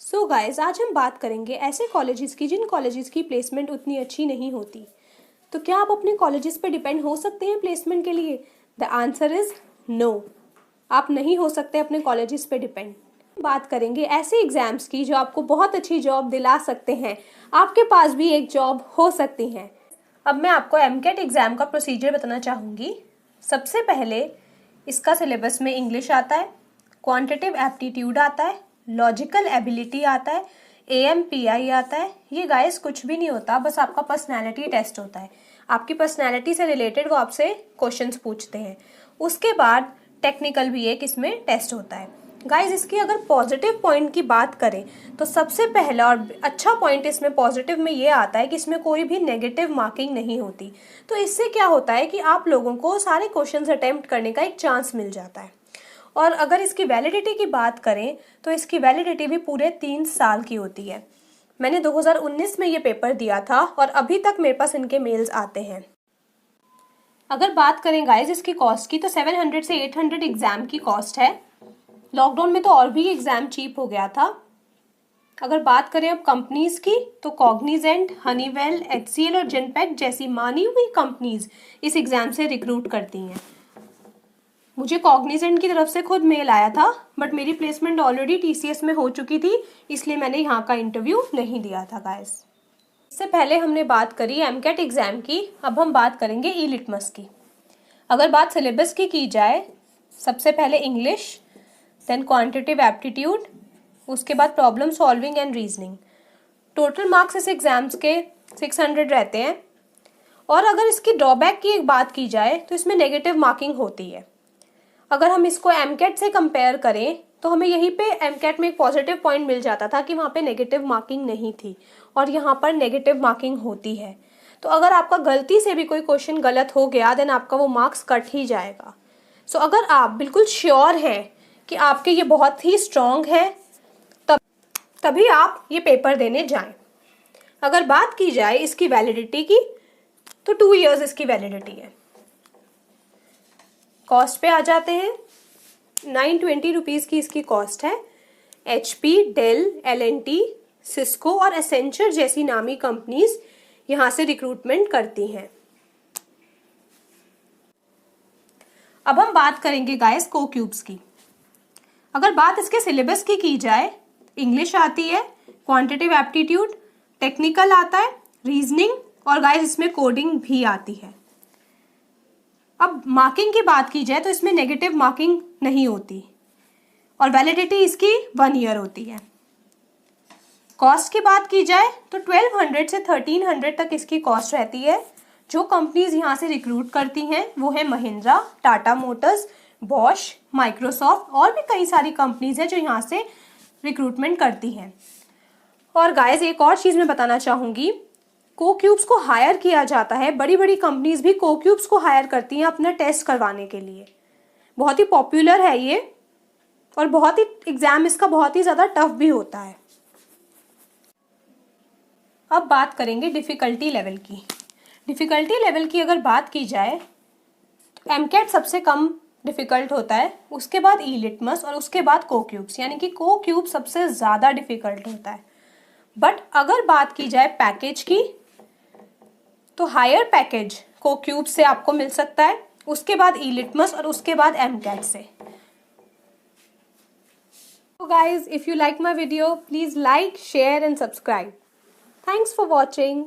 So guys, आज हम बात करेंगे ऐसे कॉलेजेस की जिन कॉलेजेस की प्लेसमेंट उतनी अच्छी नहीं होती। तो क्या आप अपने कॉलेजेस पे डिपेंड हो सकते हैं प्लेसमेंट के लिए? The answer is no. आप नहीं हो सकते अपने कॉलेजेस पे डिपेंड। बात करेंगे ऐसे एग्जाम्स की जो आपको बहुत अच्छी जॉब दिला सकते हैं, आपके पास भी एक जॉब हो सकती है। अब मैं आपको एमकेट एग्जाम का प्रोसीजर बताना चाहूँगी। सबसे पहले इसका सिलेबस में इंग्लिश आता है, क्वांटिटेटिव एप्टीट्यूड आता है, लॉजिकल एबिलिटी आता है, AMPI आता है। ये गाइस कुछ भी नहीं होता, बस आपका पर्सनैलिटी टेस्ट होता है। आपकी पर्सनैलिटी से रिलेटेड वो आपसे क्वेश्चंस पूछते हैं। उसके बाद टेक्निकल भी एक इसमें टेस्ट होता है। गाइस, इसकी अगर पॉजिटिव पॉइंट की बात करें तो सबसे पहला और अच्छा पॉइंट इसमें पॉजिटिव में ये आता है कि इसमें कोई भी नेगेटिव मार्किंग नहीं होती। तो इससे क्या होता है कि आप लोगों को सारे क्वेश्चंस अटेम्प्ट करने का एक चांस मिल जाता है। और अगर इसकी वैलिडिटी की बात करें तो इसकी वैलिडिटी भी पूरे 3 साल की होती है। मैंने 2019 में ये पेपर दिया था और अभी तक मेरे पास इनके मेल्स आते हैं। अगर बात करें गाइस इसकी कॉस्ट की तो 700 से 800 एग्जाम की कॉस्ट है। लॉकडाउन में तो और भी एग्जाम चीप हो गया था। अगर बात करें अब कंपनीज की तो कॉग्निजेंट, हनीवेल, HCL और जेनपैक्ट जैसी मानी हुई कंपनीज इस एग्जाम से रिक्रूट करती हैं। मुझे कॉग्निजेंट की तरफ से खुद मेल आया था, बट मेरी प्लेसमेंट ऑलरेडी TCS में हो चुकी थी, इसलिए मैंने यहाँ का इंटरव्यू नहीं दिया था गाइस। इससे पहले हमने बात करी एमकेट एग्जाम की, अब हम बात करेंगे ई-लिटमस की। अगर बात सिलेबस की जाए, सबसे पहले इंग्लिश, देन क्वांटिटेटिव एप्टीट्यूड, उसके बाद problem solving and reasoning. Total marks इस एग्जाम्स के 600 रहते हैं। और अगर इसकी ड्रॉबैक की एक बात की जाए तो इसमें नेगेटिव मार्किंग होती है। अगर हम इसको एमकेट से कंपेयर करें तो हमें यहीं पे एमकेट में एक पॉजिटिव पॉइंट मिल जाता था कि वहाँ पे नेगेटिव मार्किंग नहीं थी, और यहाँ पर नेगेटिव मार्किंग होती है। तो अगर आपका गलती से भी कोई क्वेश्चन गलत हो गया देन आपका वो मार्क्स कट ही जाएगा। सो अगर आप बिल्कुल श्योर हैं कि आपके ये बहुत ही स्ट्रॉन्ग है तभी आप ये पेपर देने जाएं। अगर बात की जाए इसकी वैलिडिटी की तो 2 इयर्स इसकी वैलिडिटी है। कॉस्ट पे आ जाते हैं, 920 रुपीज़ की इसकी कॉस्ट है। HP, डेल, LNT, सिस्को और एसेंचर जैसी नामी कंपनीज यहाँ से रिक्रूटमेंट करती हैं। अब हम बात करेंगे गाइस कोक्यूब्स की। अगर बात इसके सिलेबस की जाए, इंग्लिश आती है, क्वांटिटेटिव एप्टीट्यूड, टेक्निकल आता है, रीजनिंग और गाइस इसमें कोडिंग भी आती है। अब मार्किंग की बात की जाए तो इसमें नेगेटिव मार्किंग नहीं होती और वैलिडिटी इसकी 1 ईयर होती है। कॉस्ट की बात की जाए तो 1200 से 1300 तक इसकी कॉस्ट रहती है। जो कंपनीज यहाँ से रिक्रूट करती हैं वो है Mahindra, Tata Motors, Bosch, Microsoft और भी कई सारी कंपनीज हैं जो यहाँ से रिक्रूटमेंट करती हैं। और गाइस एक और चीज़ मैं बताना चाहूँगी, कोक्यूब्स को हायर किया जाता है। बड़ी बड़ी कंपनीज भी कोक्यूब्स को हायर करती हैं अपना टेस्ट करवाने के लिए। बहुत ही पॉपुलर है ये और बहुत ही एग्जाम इसका बहुत ही ज़्यादा टफ भी होता है। अब बात करेंगे डिफ़िकल्टी लेवल की। डिफ़िकल्टी लेवल की अगर बात की जाए तो एमकेट सबसे कम डिफ़िकल्ट होता है, उसके बाद ई-लिटमस और उसके बाद कोक्यूब्स, यानी कि कोक्यूब सबसे ज़्यादा डिफ़िकल्ट होता है। बट अगर बात की जाए पैकेज की तो हायर पैकेज कोक्यूब से आपको मिल सकता है, उसके बाद ई-लिटमस और उसके बाद एमकेट से। So guys, if you like my video, please like, share and subscribe. Thanks for watching.